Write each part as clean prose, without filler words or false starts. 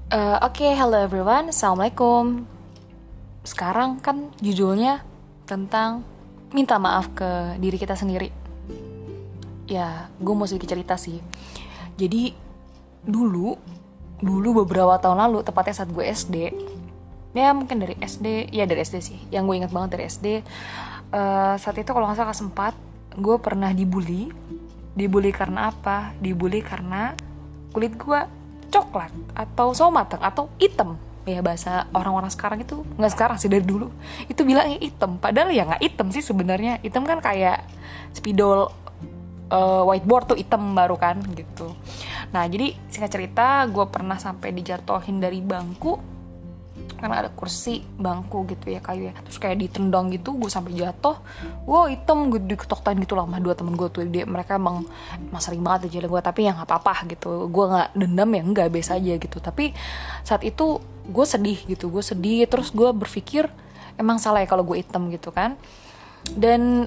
Oke, hello everyone, assalamualaikum. Sekarang kan judulnya tentang minta maaf ke diri kita sendiri. Ya, gue mau sedikit cerita sih. Jadi dulu, beberapa tahun lalu, tepatnya saat gue SD. Ya mungkin dari SD, ya dari SD sih. Yang gue ingat banget dari SD. Saat itu kalau nggak salah kelas 4, gue pernah dibully. Dibully karena apa? Dibully karena kulit gue coklat atau sawo matang atau hitam, ya bahasa orang-orang sekarang itu, nggak sekarang sih, dari dulu itu bilangnya hitam, padahal ya nggak hitam sih sebenarnya. Hitam kan kayak spidol, whiteboard tuh hitam baru kan gitu. Nah jadi singkat cerita, gue pernah sampai dijatuhin dari bangku karena ada kursi bangku gitu ya, kayu ya, terus kayak ditendang gitu, gue sampai jatuh. Wow, hitam, gue diketok-ketain gitu lah sama dua temen gue tuh. Mereka emang sering banget aja gue, tapi ya nggak apa-apa gitu, gue nggak dendam, ya nggak, biasa aja gitu. Tapi saat itu gue sedih gitu, terus gue berpikir emang salah ya kalau gue hitam gitu kan. Dan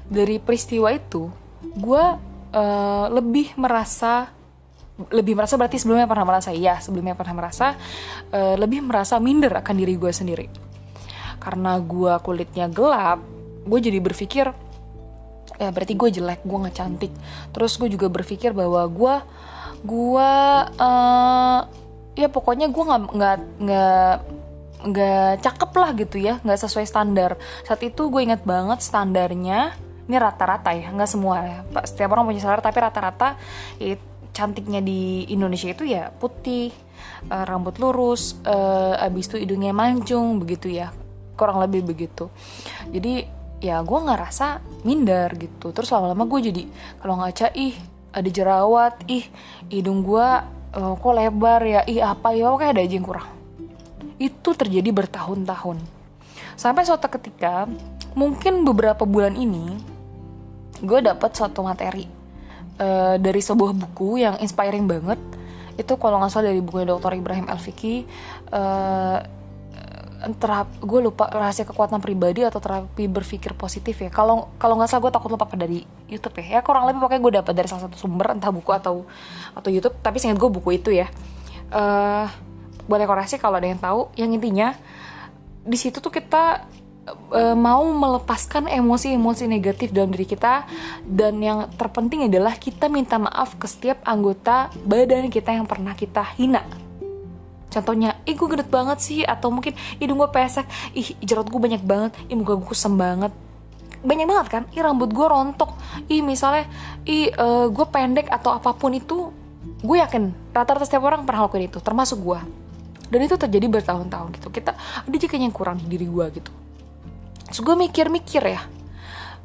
dari peristiwa itu gue lebih merasa berarti sebelumnya pernah merasa lebih merasa minder akan diri gue sendiri. Karena gue kulitnya gelap, gue jadi berpikir ya berarti gue jelek, gue nggak cantik. Terus gue juga berpikir bahwa gue ya pokoknya gue nggak cakep lah gitu ya, nggak sesuai standar. Saat itu gue ingat banget standarnya, ini rata-rata ya, nggak semua ya, setiap orang punya standar, tapi rata-rata cantiknya di Indonesia itu ya putih, rambut lurus, abis itu hidungnya mancung begitu ya, kurang lebih begitu. Jadi ya gue ngerasa minder gitu. Terus lama-lama gue jadi kalau ngaca, ada jerawat, hidung gue kok lebar ya, apa ya, kayak ada aja yang kurang. Itu terjadi bertahun-tahun, sampai suatu ketika, mungkin beberapa bulan ini, gue dapet suatu materi dari sebuah buku yang inspiring banget. Itu kalau nggak salah dari bukunya Dr. Ibrahim Al-Fiqi, gue lupa, rahasia kekuatan pribadi atau terapi berpikir positif ya. Kalau nggak salah, gue takut lupa dari YouTube ya. Ya kurang lebih pokoknya gue dapat dari salah satu sumber, entah buku atau YouTube. Tapi seingat gue buku itu ya. Boleh koreksi kalau ada yang tahu. Yang intinya di situ tuh kita mau melepaskan emosi-emosi negatif dalam diri kita, dan yang terpenting adalah kita minta maaf ke setiap anggota badan kita yang pernah kita hina. Contohnya, gue gendut banget sih, atau mungkin hidung gue pesek, jerawat gue banyak banget, muka gue kusam banget, banyak banget kan, rambut gue rontok, misalnya, gue pendek atau apapun itu. Gue yakin rata-rata setiap orang pernah lakuin itu, termasuk gue. Dan itu terjadi bertahun-tahun gitu. Ada aja kayaknya yang kurang di diri gue gitu. Terus gue mikir-mikir ya,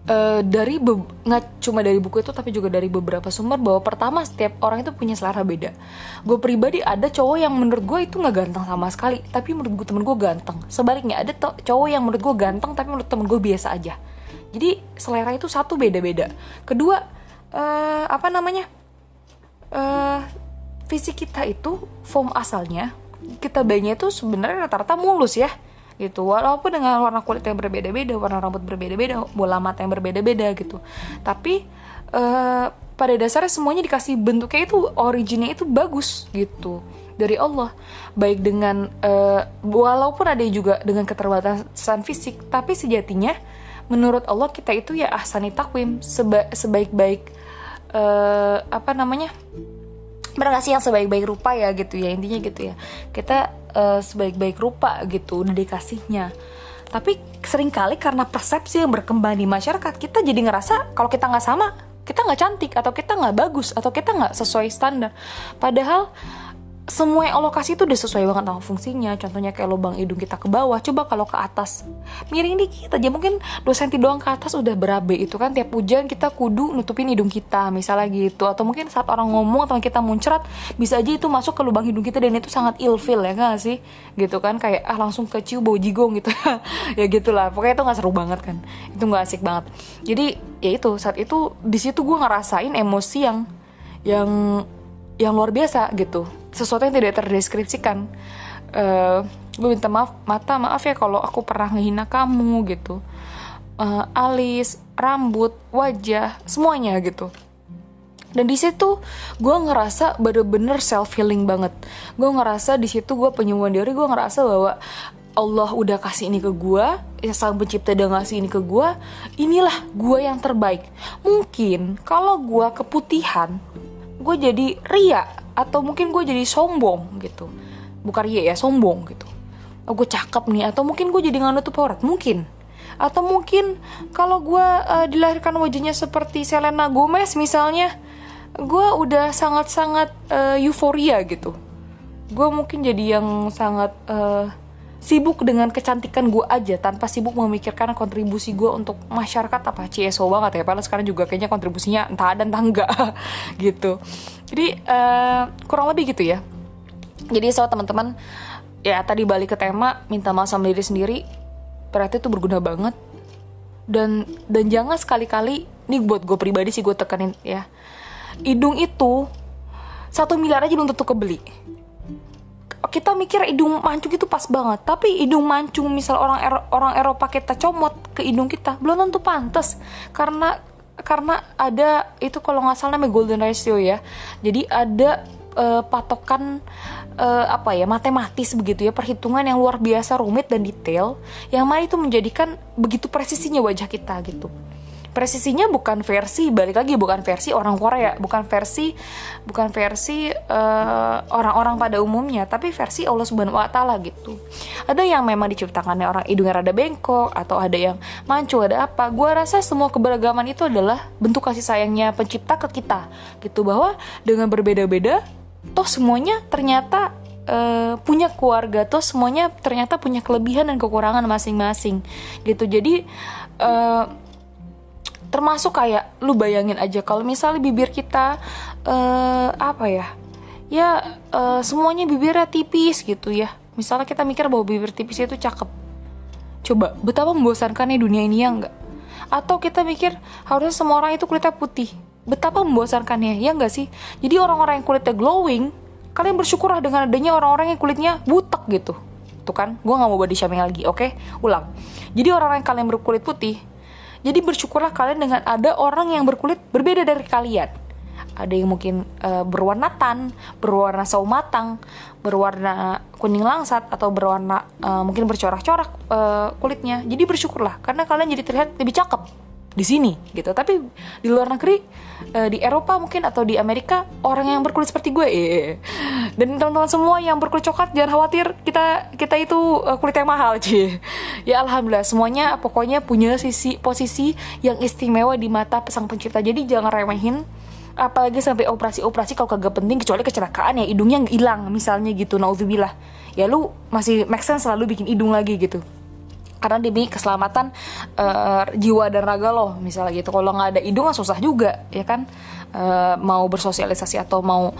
nggak cuma dari buku itu, tapi juga dari beberapa sumber, bahwa pertama, setiap orang itu punya selera beda. Gue pribadi ada cowok yang menurut gue itu nggak ganteng sama sekali, tapi menurut gue temen gue ganteng. Sebaliknya ada cowok yang menurut gue ganteng, tapi menurut temen gue biasa aja. Jadi selera itu satu, beda-beda. Kedua, fisik kita itu form asalnya, kita bayinya itu sebenarnya rata-rata mulus ya gitu, walaupun dengan warna kulit yang berbeda-beda, warna rambut berbeda-beda, bola mata yang berbeda-beda gitu. Tapi pada dasarnya semuanya dikasih bentuknya itu, originnya itu bagus gitu dari Allah. Baik dengan walaupun ada juga dengan keterbatasan fisik, tapi sejatinya menurut Allah kita itu ya ahsani takwim, sebaik-baik bener gak sih, yang sebaik-baik rupa ya gitu ya, intinya gitu ya, kita sebaik-baik rupa gitu udah dikasihnya. Tapi seringkali karena persepsi yang berkembang di masyarakat, kita jadi ngerasa kalau kita nggak sama, kita nggak cantik, atau kita nggak bagus, atau kita nggak sesuai standar. Padahal semua yang Allah kasih itu udah sesuai banget sama fungsinya. Contohnya kayak lubang hidung kita ke bawah, coba kalau ke atas miring dikit aja, mungkin 2 cm doang ke atas udah berabe. Itu kan tiap hujan kita kudu nutupin hidung kita misalnya gitu. Atau mungkin saat orang ngomong atau kita muncrat, bisa aja itu masuk ke lubang hidung kita, dan itu sangat ilfil ya gak sih gitu kan, kayak langsung kecium bau jigong gitu. Ya gitulah, pokoknya itu gak seru banget kan, itu gak asik banget. Jadi ya itu, saat itu di situ gue ngerasain emosi yang luar biasa gitu, sesuatu yang tidak terdeskripsikan. Gue minta maaf ya kalau aku pernah ngehina kamu gitu. Alis, rambut, wajah, semuanya gitu. Dan di situ gue ngerasa bener-bener self healing banget. Gue ngerasa di situ gue penyembuhan diri. Gue ngerasa bahwa Allah udah kasih ini ke gue, ya Sang Pencipta udah ngasih ini ke gue. Inilah gue yang terbaik. Mungkin kalau gue keputihan, gue jadi ria, atau mungkin gue jadi sombong gitu. Bukan ria ya, sombong gitu. Oh, gue cakep nih, atau mungkin gue jadi nggak nutup aurat, mungkin. Atau mungkin kalau gue dilahirkan wajahnya seperti Selena Gomez misalnya, gue udah sangat-sangat euforia gitu. Gue mungkin jadi yang sangat sibuk dengan kecantikan gue aja, tanpa sibuk memikirkan kontribusi gue untuk masyarakat. Apa CSO banget ya, padahal sekarang juga kayaknya kontribusinya entah ada entah enggak gitu. Jadi kurang lebih gitu ya. Jadi so teman-teman, ya tadi balik ke tema minta maaf sama diri sendiri, berarti itu berguna banget. Dan jangan sekali-kali, ini buat gue pribadi sih gue tekenin ya, hidung itu 1 miliar aja belum tentu kebeli. Kita mikir hidung mancung itu pas banget, tapi hidung mancung misal orang Eropa kita comot ke hidung kita belum tentu pantas, karena ada itu kalau nggak salah namanya golden ratio ya. Jadi ada patokan matematis begitu ya, perhitungan yang luar biasa rumit dan detail, yang mana itu menjadikan begitu presisinya wajah kita gitu. Presisinya bukan versi, balik lagi, bukan versi orang Korea, bukan versi orang-orang pada umumnya, tapi versi Allah Subhanahu wa Ta'ala gitu. Ada yang memang diciptakannya orang hidungnya rada bengkok, atau ada yang mancung, ada apa. Gua rasa semua keberagaman itu adalah bentuk kasih sayangnya Pencipta ke kita gitu, bahwa dengan berbeda-beda toh semuanya ternyata punya keluarga, toh semuanya ternyata punya kelebihan dan kekurangan masing-masing gitu. Jadi termasuk kayak lu bayangin aja kalau misalnya bibir kita semuanya bibirnya tipis gitu ya. Misalnya kita mikir bahwa bibir tipis itu cakep, coba betapa membosankannya dunia ini ya enggak? Atau kita mikir harusnya semua orang itu kulitnya putih, betapa membosankannya ya enggak sih? Jadi orang-orang yang kulitnya glowing, kalian bersyukurlah dengan adanya orang-orang yang kulitnya butek gitu. Tuh kan, gue gak mau body shaming lagi, oke? Ulang. Jadi orang-orang yang kalian berkulit putih, jadi bersyukurlah kalian dengan ada orang yang berkulit berbeda dari kalian. Ada yang mungkin berwarna tan, berwarna sawo matang, berwarna kuning langsat, atau berwarna mungkin bercorak-corak kulitnya. Jadi bersyukurlah karena kalian jadi terlihat lebih cakep di sini gitu. Tapi di luar negeri, di Eropa mungkin atau di Amerika, orang yang berkulit seperti gue. Dan teman-teman semua yang berkulit coklat, jangan khawatir, kita itu kulit yang mahal, cie. Ya alhamdulillah, semuanya pokoknya punya posisi yang istimewa di mata Sang Pencipta. Jadi jangan remehin, apalagi sampai operasi kalau kagak penting, kecuali kecelakaan ya hidungnya hilang misalnya gitu, naudzubillah. Ya lu masih make sense selalu bikin hidung lagi gitu, karena demi keselamatan jiwa dan raga lo misalnya gitu. Kalau nggak ada hidung susah juga ya kan, mau bersosialisasi atau mau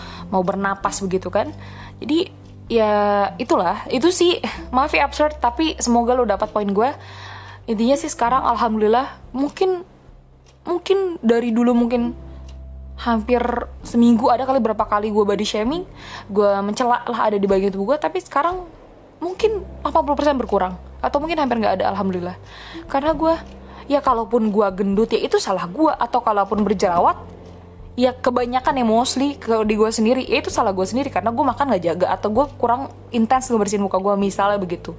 bernapas begitu kan. Jadi ya itulah, itu sih, maaf ya absurd, tapi semoga lo dapat poin gue. Intinya sih sekarang alhamdulillah, mungkin dari dulu mungkin hampir seminggu ada kali berapa kali gue body shaming, gue mencela lah ada di bagian tubuh gue, tapi sekarang mungkin 80% berkurang, atau mungkin hampir nggak ada, alhamdulillah. Karena gue, ya kalaupun gue gendut ya itu salah gue, atau kalaupun berjerawat ya kebanyakan ya mostly di gue sendiri, ya itu salah gue sendiri karena gue makan nggak jaga, atau gue kurang intens ngebersihin muka gue misalnya begitu,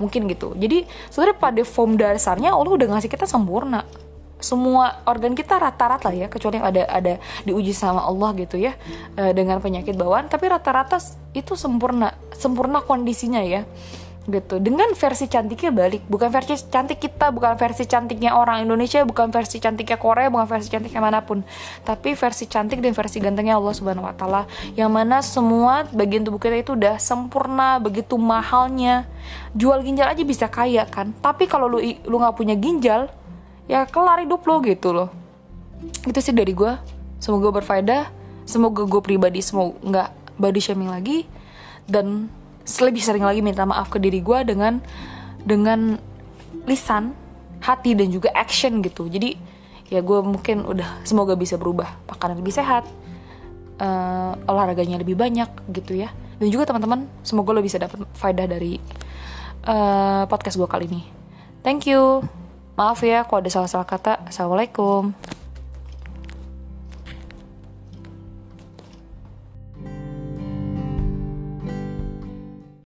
mungkin gitu. Jadi sebenarnya pada form dasarnya Allah udah ngasih kita sempurna, semua organ kita rata-rata ya, kecuali yang ada diuji sama Allah gitu ya, dengan penyakit bawaan, tapi rata-rata itu sempurna kondisinya ya gitu. Dengan versi cantiknya balik, bukan versi cantik kita, bukan versi cantiknya orang Indonesia, bukan versi cantiknya Korea, bukan versi cantiknya manapun, tapi versi cantik dan versi gantengnya Allah Subhanahu wa Ta'ala, yang mana semua bagian tubuh kita itu udah sempurna, begitu mahalnya. Jual ginjal aja bisa kaya kan, tapi kalau lu nggak punya ginjal, ya kelar hidup lo gitu loh. Itu sih dari gue, semoga berfaedah, semoga gue pribadi semoga nggak body shaming lagi, dan lebih sering lagi minta maaf ke diri gue dengan lisan, hati, dan juga action gitu. Jadi ya gue mungkin udah semoga bisa berubah, makanan lebih sehat, olahraganya lebih banyak gitu ya. Dan juga teman-teman, semoga lo bisa dapat faedah dari podcast gue kali ini. Thank you. Maaf ya kalau ada salah-salah kata. Assalamualaikum.